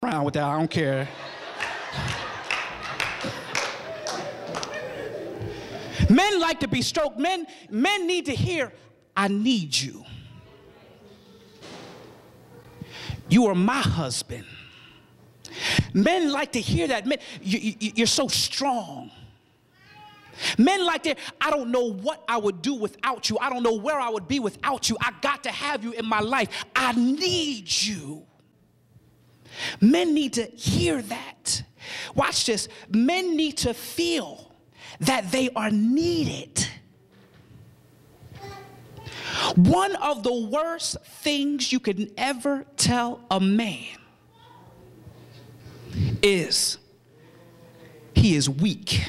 around with that. I don't care. Men like to be stroked. Men need to hear, I need you. You are my husband. Men like to hear that. Men, you're so strong. Men like that, I don't know what I would do without you. I don't know where I would be without you. I got to have you in my life. I need you. Men need to hear that. Watch this. Men need to feel that they are needed. One of the worst things you can ever tell a man is he is weak.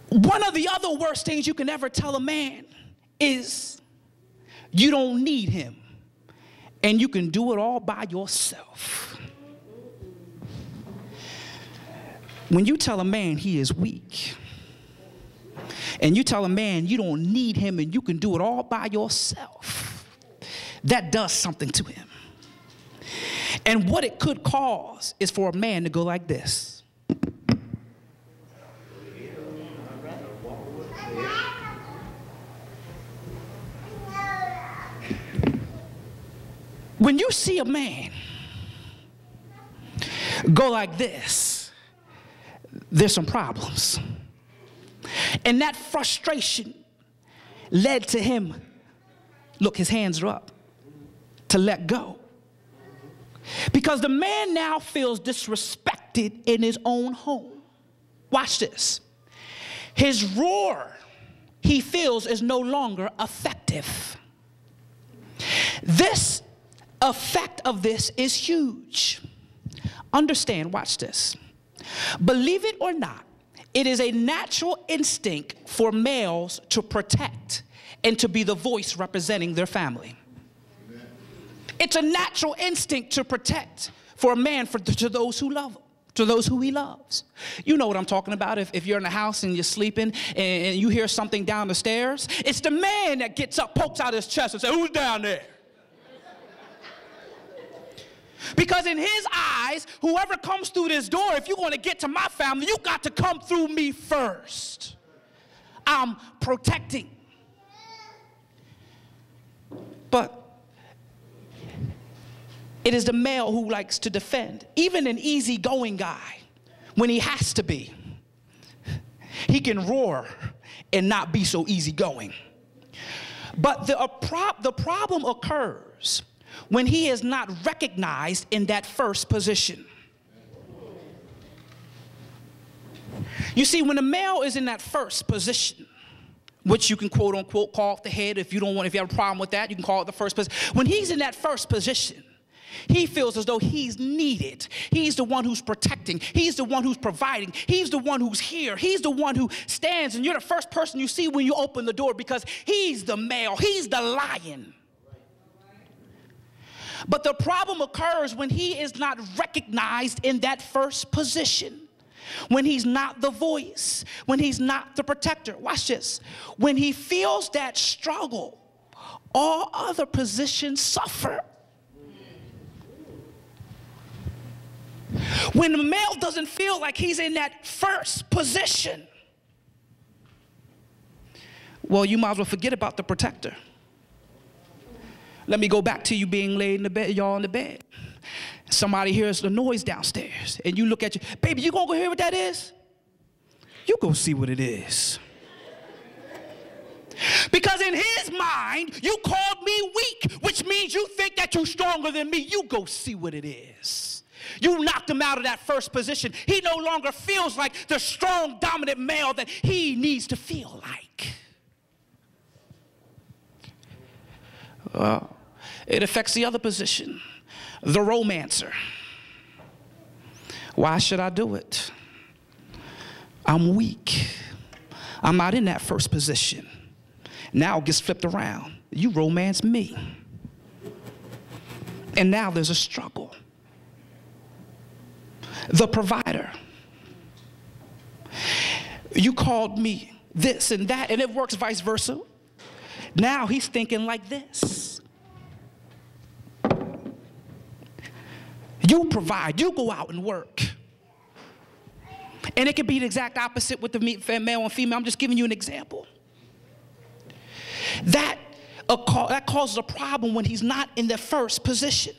One of the other worst things you can ever tell a man is you don't need him and you can do it all by yourself. When you tell a man he is weak and you tell a man you don't need him and you can do it all by yourself, that does something to him. And what it could cause is for a man to go like this. When you see a man go like this, there's some problems. And that frustration led to him, look, his hands are up, to let go. Because the man now feels disrespected in his own home. Watch this. His roar, he feels, is no longer effective. This effect of this is huge. Understand, watch this. Believe it or not, it is a natural instinct for males to protect and to be the voice representing their family. It's a natural instinct to protect for a man to those who love him, to those who he loves. You know what I'm talking about. If you're in the house and you're sleeping and you hear something down the stairs, it's the man that gets up, pokes out his chest and says, who's down there? Because in his eyes, whoever comes through this door, if you're going to get to my family, you got to come through me first. I'm protecting. But it is the male who likes to defend. Even an easygoing guy, when he has to be, he can roar and not be so easygoing. But the problem occurs when he is not recognized in that first position. You see, when a male is in that first position, which you can quote unquote call it the head, if you have a problem with that, you can call it the first position. When he's in that first position, he feels as though he's needed. He's the one who's protecting. He's the one who's providing. He's the one who's here. He's the one who stands, and you're the first person you see when you open the door because he's the male. He's the lion. But the problem occurs when he is not recognized in that first position, when he's not the voice, when he's not the protector. Watch this. When he feels that struggle, all other positions suffer. When the male doesn't feel like he's in that first position, well, you might as well forget about the protector. Let me go back to you being laid in the bed, y'all in the bed. Somebody hears the noise downstairs, and you look at you, baby, you gonna go hear what that is? You go see what it is. Because in his mind, you called me weak, which means you think that you're stronger than me. You go see what it is. You knocked him out of that first position. He no longer feels like the strong, dominant male that he needs to feel like. It affects the other position, the romancer. Why should I do it? I'm weak. I'm not in that first position. Now it gets flipped around. You romance me. And now there's a struggle. The provider. You called me this and that, and it works vice versa. Now he's thinking like this. You provide. You go out and work. And it can be the exact opposite with the male and female. I'm just giving you an example. That causes a problem when he's not in the first position.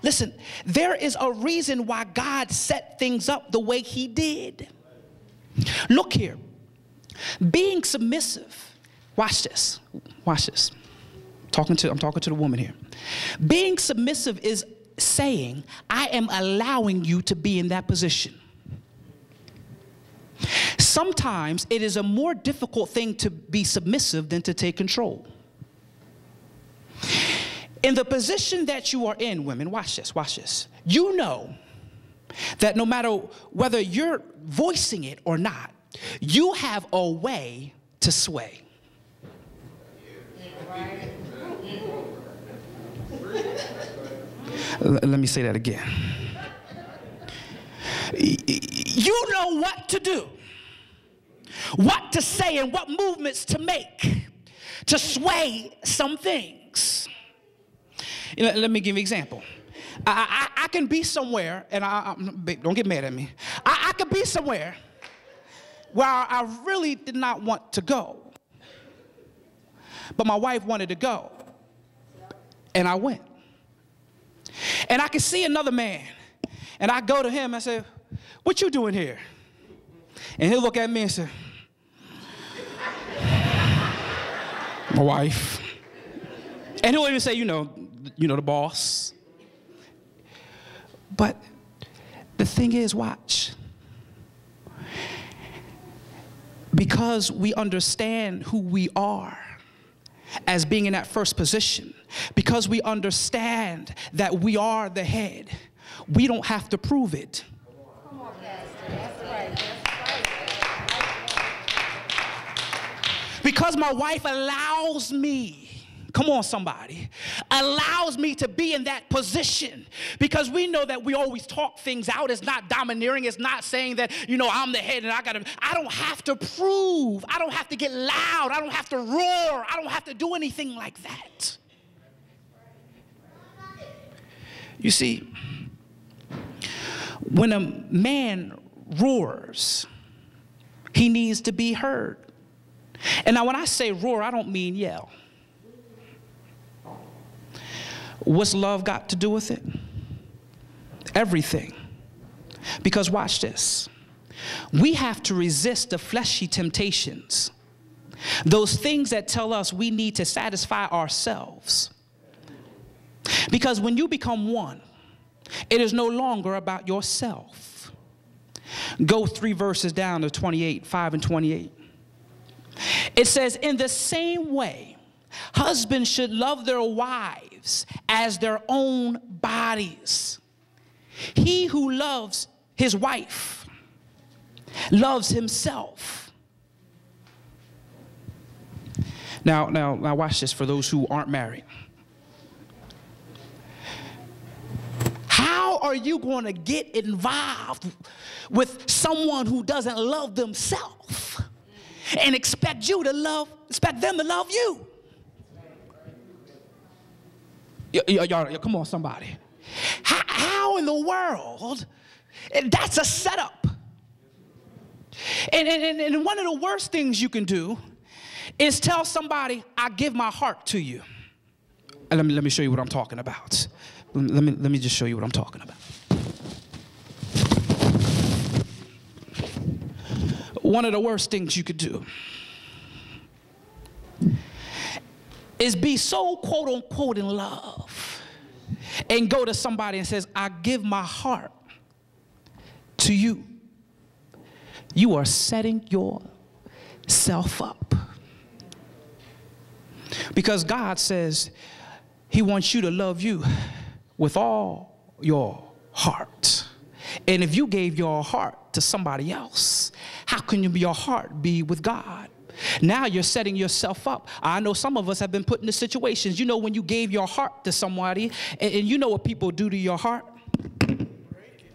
Listen, there is a reason why God set things up the way he did. Look here. Being submissive. Watch this. Watch this. I'm talking to the woman here. Being submissive is saying, I am allowing you to be in that position. Sometimes it is a more difficult thing to be submissive than to take control. In the position that you are in, women, watch this. You know that no matter whether you're voicing it or not, you have a way to sway. Let me say that again. You know what to do, what to say, and what movements to make to sway some things. Let me give you an example. I can be somewhere, and don't get mad at me. I could be somewhere where I really did not want to go, but my wife wanted to go, and I went. And I could see another man, and I go to him and say, what you doing here? And he'll look at me and say, my wife. And he'll even say, you know, the boss. But the thing is, watch. Because we understand who we are as being in that first position, because we understand that we are the head, we don't have to prove it. Come on, Pastor. That's right. Because my wife allows me, come on somebody, allows me to be in that position. Because we know that we always talk things out. It's not domineering. It's not saying that, I'm the head and I don't have to prove. I don't have to get loud. I don't have to roar. I don't have to do anything like that. You see, when a man roars, he needs to be heard. And now when I say roar, I don't mean yell. What's love got to do with it? Everything. Because watch this. We have to resist the fleshy temptations. Those things that tell us we need to satisfy ourselves. Because when you become one, it is no longer about yourself. Go 3 verses down to 28, 5 and 28. It says, in the same way, husbands should love their wives as their own bodies. He who loves his wife loves himself. Now watch this for those who aren't married. How are you going to get involved with someone who doesn't love themselves and expect them to love you? Y'all, come on, somebody. How in the world? That's a setup. And one of the worst things you can do is tell somebody, I give my heart to you. And let me show you what I'm talking about. Let me just show you what I'm talking about. One of the worst things you could do is be so quote unquote in love and go to somebody and says, I give my heart to you. You are setting yourself up. Because God says he wants you to love you with all your heart. And if you gave your heart to somebody else, how can your heart be with God? Now you're setting yourself up. I know some of us have been put into situations, when you gave your heart to somebody, and you know what people do to your heart? Break it.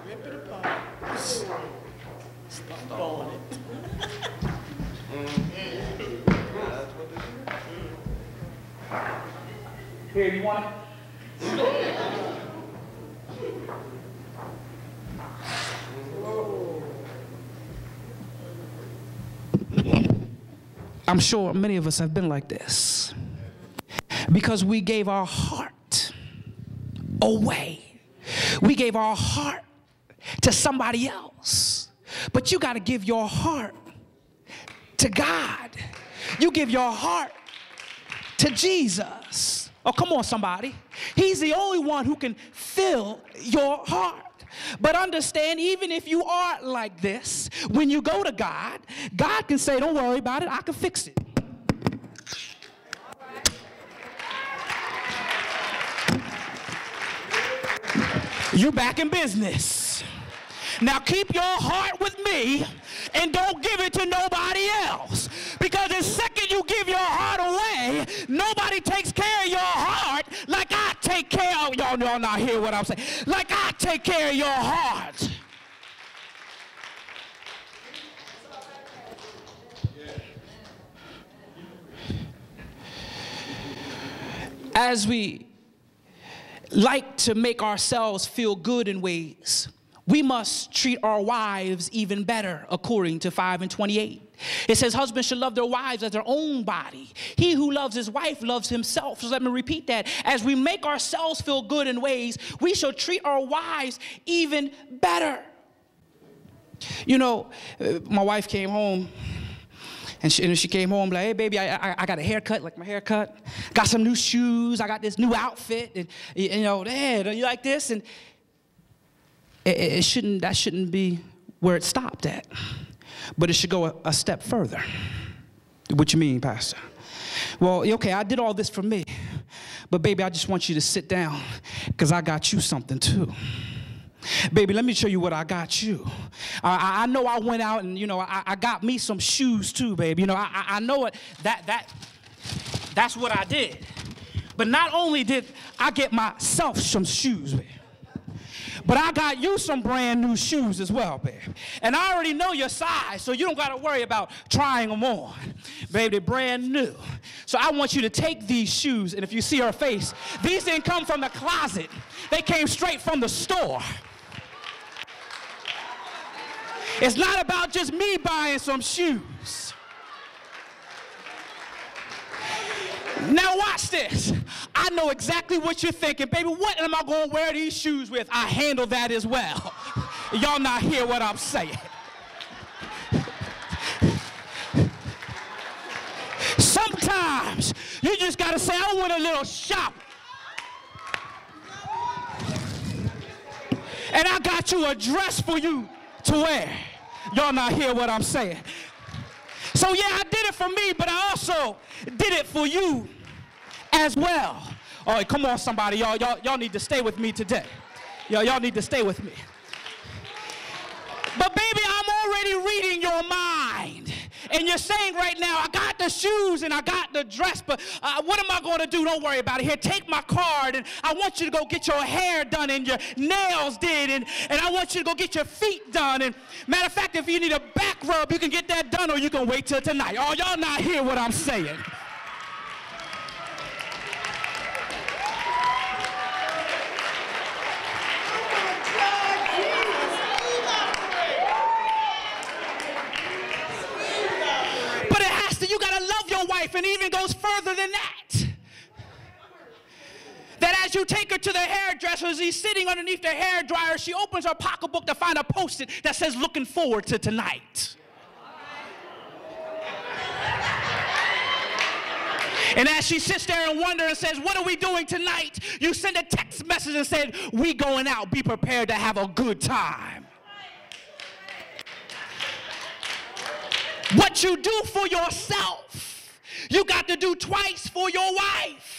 Rip it apart. Stop on it. Here, you want it? I'm sure many of us have been like this because we gave our heart away. We gave our heart to somebody else. But you got to give your heart to God. You give your heart to Jesus. Oh, come on, somebody. He's the only one who can fill your heart. But understand, even if you are like this, when you go to God, God can say, don't worry about it, I can fix it. You're back in business. Now keep your heart with me and don't give it to nobody else. Because the second you give your heart away, nobody takes care of your heart like I take care of, y'all not hear what I'm saying, like I take care of your heart. As we like to make ourselves feel good in ways, we must treat our wives even better, according to 5:28. It says, husbands should love their wives as their own body. He who loves his wife loves himself. So let me repeat that. As we make ourselves feel good in ways, we should treat our wives even better. You know, my wife came home, and she came home like, hey, baby, I got a haircut, like my haircut. Got some new shoes. I got this new outfit. And, you know, hey, don't you like this? And that shouldn't be where it stopped at. But it should go a step further. What you mean, Pastor? Well, okay, I did all this for me. But, baby, I just want you to sit down because I got you something, too. Baby, let me show you what I got you. I know I went out and, you know, I got me some shoes, too, baby. You know, I know it. That's what I did. But not only did I get myself some shoes, baby, but I got you some brand new shoes as well, babe. And I already know your size, so you don't got to worry about trying them on. Babe, they're brand new. So I want you to take these shoes, and if you see her face, these didn't come from the closet. They came straight from the store. It's not about just me buying some shoes. Now watch this. I know exactly what you're thinking. Baby, what am I going to wear these shoes with? I handle that as well. Y'all not hear what I'm saying. Sometimes you just got to say, I want a little shop. And I got you a dress for you to wear. Y'all not hear what I'm saying. So yeah, I did it for me, but I also did it for you as well. All right, come on, somebody. Y'all need to stay with me today. Y'all need to stay with me. But baby, I'm already reading your mind. And you're saying right now, I got the shoes and I got the dress, but what am I going to do? Don't worry about it. Here, take my card, and I want you to go get your hair done and your nails did, and I want you to go get your feet done. And matter of fact, if you need a back rub, you can get that done, or you can wait till tonight. Oh, y'all not hear what I'm saying. You got to love your wife, and it even goes further than that. That as you take her to the hairdresser, as he's sitting underneath the hairdryer, she opens her pocketbook to find a Post-it that says, looking forward to tonight. And as she sits there and wonders and says, what are we doing tonight? You send a text message and said, we going out. Be prepared to have a good time. What you do for yourself, you got to do twice for your wife.